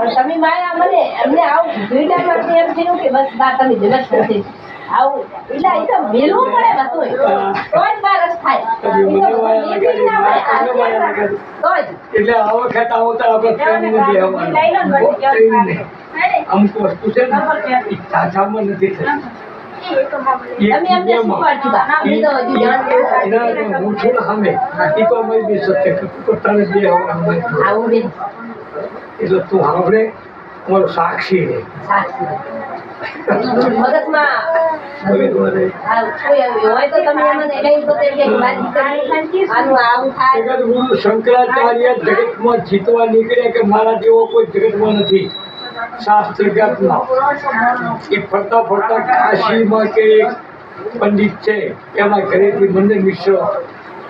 તમે માયા મને એમને આવું ભીડા માટે એમ થયું કે બસ બા તમે જલસ નથી આવું એટલે એ તો મેલવું પડે બધું તો જ બારસ થાય એટલે આ વખત આવો તો આપણે ટ્રેનિંગ નથી આવવાનું અમુક વસ્તુ છે ને એ ચાચામાં નથી થતી હું છું ને સામે એ તો અમારી બી સત્ય તો તને બે આવું એટલે તું સાંભળે તમારો સાક્ષી રહે શંકરાચાર્ય જગતમાં જીતવા નીકળ્યા કે મારા જેવો કોઈ જગતમાં નથી શાસ્ત્ર જ્ઞાતમાં એ ફરતા ફરતા કાશીમાં કે પંડિત છે એમાં ઘરેથી મંદિર મિશ્ર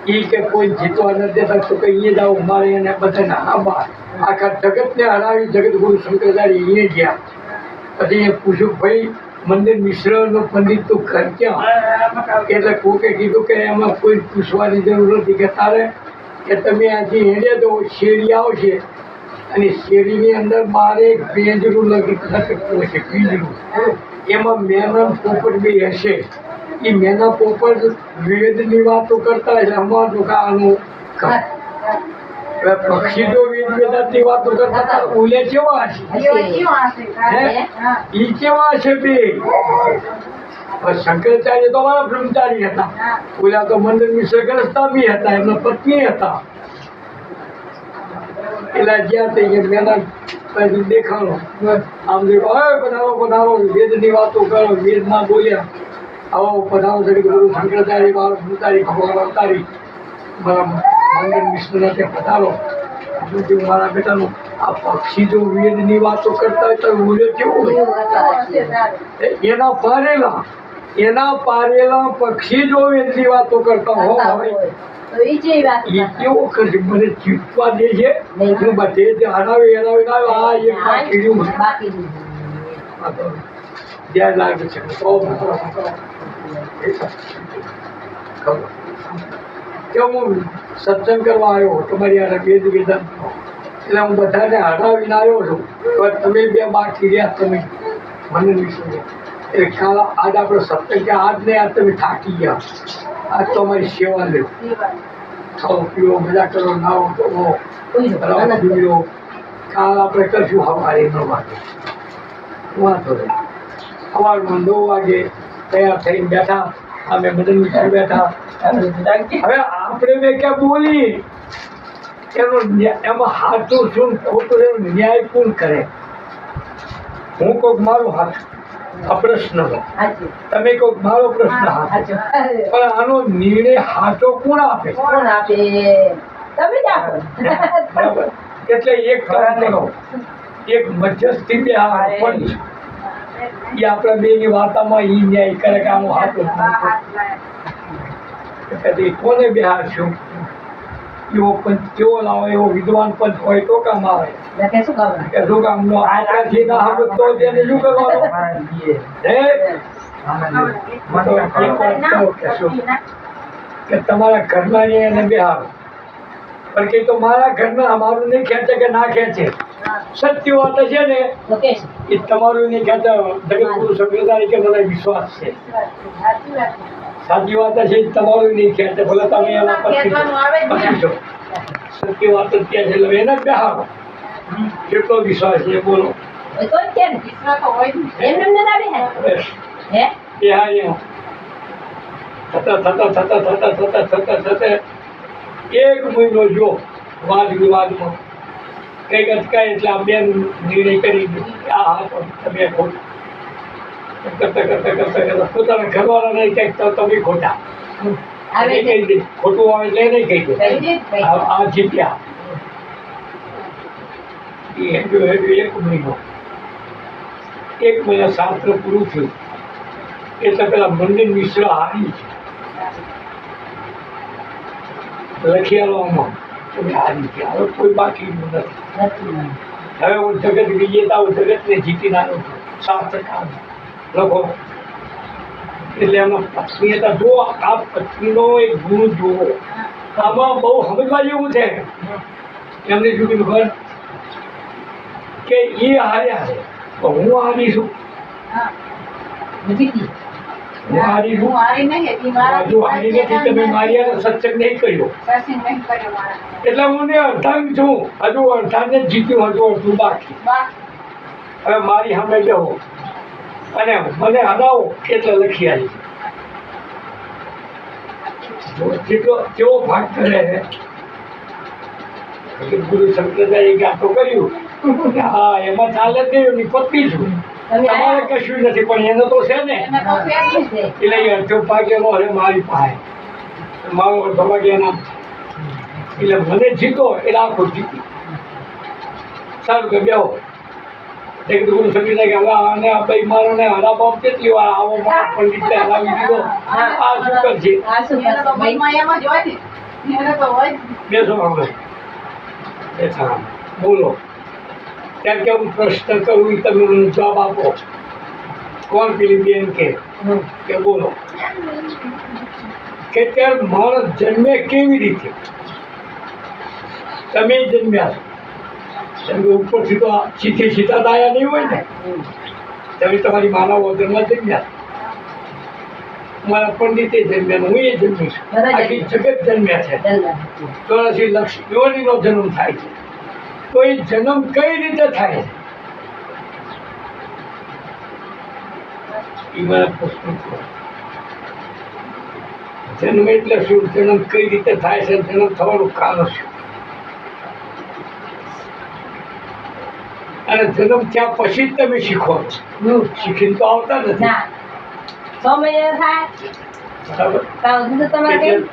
એ કે કોઈ જીતવા ન દેતા તો કે અહીંયા જાઓ મારે એને બધાને આભાર આખા જગતને હરાવી જગતગુરુ શંકરાચાર્ય અહીંયા ગયા પછી એ પૂછ્યું ભાઈ મંદિર મિશ્રનો પંડિત તું ઘર ક્યાં એટલે કોકે કીધું કે એમાં કોઈ પૂછવાની જરૂર નથી કે તારે કે તમે આથી હેડે તો શેરી આવશે અને શેરીની અંદર મારે એક ભેંજરું લટકતું હશે ભીંજરું એમાં મેના પોપટ બી હશે એ મેના પોપટ વેદની વાતો કરતા હશે અમારું આનું પક્ષી જો વેદ વેદાંતની વાતો કરતા ઓલે કેવા હશે એ કેવા હશે બે શંકરાચાર્ય તો અમારા બ્રહ્મચારી હતા ઓલા તો મંદિર મિશ્ર ગ્રસ્તા બી હતા એમના પત્ની હતા એટલે જ્યાં થઈ મેના દેખાણો આમ પધારો પધારો વેદની વાતો કરો વેદ ના બોલ્યા આવો પધારો જગતગુરુ શંકરાચાર્ય મારો બ્રહ્મચારી ભગવાન અવતારી મારા મંદિર મિશ્રના ત્યાં પધારો મારા બેટાનું આ પક્ષી જો વેદની વાતો કરતા હોય તો મૂલ્ય કેવું હોય એના પારેલા પક્ષી જો વેદની વાતો કરતા હોય કેવો કરશે મને ચીપવા દે છે હું બધે હરાવે આ એક ધ્યાન લાગે છે કે હું સત્સંગ કરવા આવ્યો તમારી આ વેદ વેદાંત એટલે હું બધાને હરાવીને આવ્યો છું તો તમે બે બાકી રહ્યા તમે મને વિશે એટલે કાલ આજ આપણો સત્સંગ કે આજ ને આજ તમે થાકી ગયા આજ તો અમારી સેવા લે ખાઓ પીવો મજા કરો નાવો ધોવો પીવો કાલ આપણે કરશું સવારે 9 વાગે વાંધો નહીં સવારમાં 9 વાગે તૈયાર થઈને બેઠા અમે મદન મિશ્ર બેઠા હવે આપણે મેં ક્યાં બોલી એનો એમાં હાથું શું ખોટું એનો ન્યાય કોણ કરે હું કોઈક મારો હાથ આ પ્રશ્ન તમે કોઈક મારો પ્રશ્ન હાથ પણ આનો નિર્ણય હાથો કોણ આપે તમે જ આપો બરાબર એટલે એક કામ કરો એક મધ્યસ્થી બે પંચ એ આપણા બેની વાર્તામાં ઈ ન્યાય કરે કે આનો હાથો કોને બેહારશું એવો પંચ કેવો લાવો એવો વિદ્વાન પંચ હોય તો કામ આવે શું કામનો આપણાથી ના હવે તો તેને શું કરવાનું કે તમારા ઘરના એને બેહારો પણ કે તો મારા ઘરના અમારું નહીં ખેંચે કે ના ખેંચે સત્ય વાત છે ને એ તમારું નહીં ખેંચે જગતગુરુ શંકરાચાર્ય કે મને વિશ્વાસ છે સાચી વાત છે તમારું નહીં ખેંચે ભલે તમે એના પછી છો સત્ય વાત ત્યાં છે એટલે એને જ બેહારો કેટલો વિશ્વાસ છે બોલો એક મહિનો જો વાદ વિવાદમાં કઈક અટકાય એટલે આ બેન નિર્ણય કરી આ હાથ તમે ખોટા કરતા પોતાના ઘરવાળા નહીં કંઈક તો તમે ખોટા કહી દે ખોટું આવે એટલે નહીં કહી દે આ જીત્યા એક મહિના શાસ્ત્ર પૂરું થયું એટલે પેલા મંદિર મિશ્ર હારી છે લખિયાળવામાં તમે હારી છે હવે કોઈ બાકી નથી હવે હું જગત વિજેતા હું જગતને જીતીને આવ્યો છું શાસ્ત્ર કામ લખો એટલે એમાં પત્નીયતા જુઓ આ પત્નીનો એક ગુણ જુઓ આમાં બહુ સમજવા જેવું છે એમની જુદી ઘર કે એ હાર્યા છે તો હું હારી છું. હા જીતી હું હારી છું. હું હારી નહીં હતી, મારા હજુ હારી નથી. તમે મારી હારે સત્સંગ નહીં કર્યો સત્સંગ નહીં કર્યો મારા. એટલે હું ને અડધાંગ છું. હજુ અડધાને જ જીત્યું, હજુ અડધું બાકી. બા હવે મારી સામે જવો અને મને હરાવો એટલે લખી આવી. જેટલો કેવો ભાગ કરે છે ગુરુ શંકરાચાર્ય ગાતો કર્યું કે હા એમાં ચાલે જ નહીં, એની પત્ની છું, તમારે કશું નથી, પણ એને તો છે ને. એને તો ફેર નહીં. એટલે એ અડધો ભાગ એનો છે મારી પાસે, મારો અડધો ભાગ એના. એટલે મને જીતો એટલે આખું જીતી. સારું કે બેહો. એક ગુરુ શંકરાચાર્ય કે હવે આને આ ભાઈ મારો ને હરાવવા કેટલી વાર આવો મારો પંડિતને હરાવી દીધો, આ શું કરશે? આ શું એને તો ભાઈ મનમાં એમ જ હોય ને. એને તો હોય જ. બેસો હવે. બેઠા બોલો. ત્યારે કે હું પ્રશ્ન કરું એ તમે મને જવાબ આપો. કોણ પેલી બેન કે બોલો કે ત્યારે માણસ જન્મે કેવી રીતે? તમે જન્મ્યા છો, તમે ઉપરથી તો સીધે સીધા દાયા નહીં હોય ને. તમે તમારી માનવ વગરમાં જન્મ્યા, મારા પંડિતે જન્મ્યા, હું એ જન્મી છું, આખી જગત જન્મ્યા છે. ચોરાસી લક્ષ યોનિનો જન્મ થાય છે. તો એ જન્મ કઈ રીતે થાય છે એ મારા પ્રશ્ન છે. જન્મ એટલે શું? જન્મ કઈ રીતે થાય છે? જન્મ થવાનું કારણ શું? અને જન્મ થયા પછી જ તમે શીખો છો. શીખીને તો આવતા નથી. ના 6 મહિના થાય બરાબર. ત્યાં સુધી તો તમારે એટલે કઈ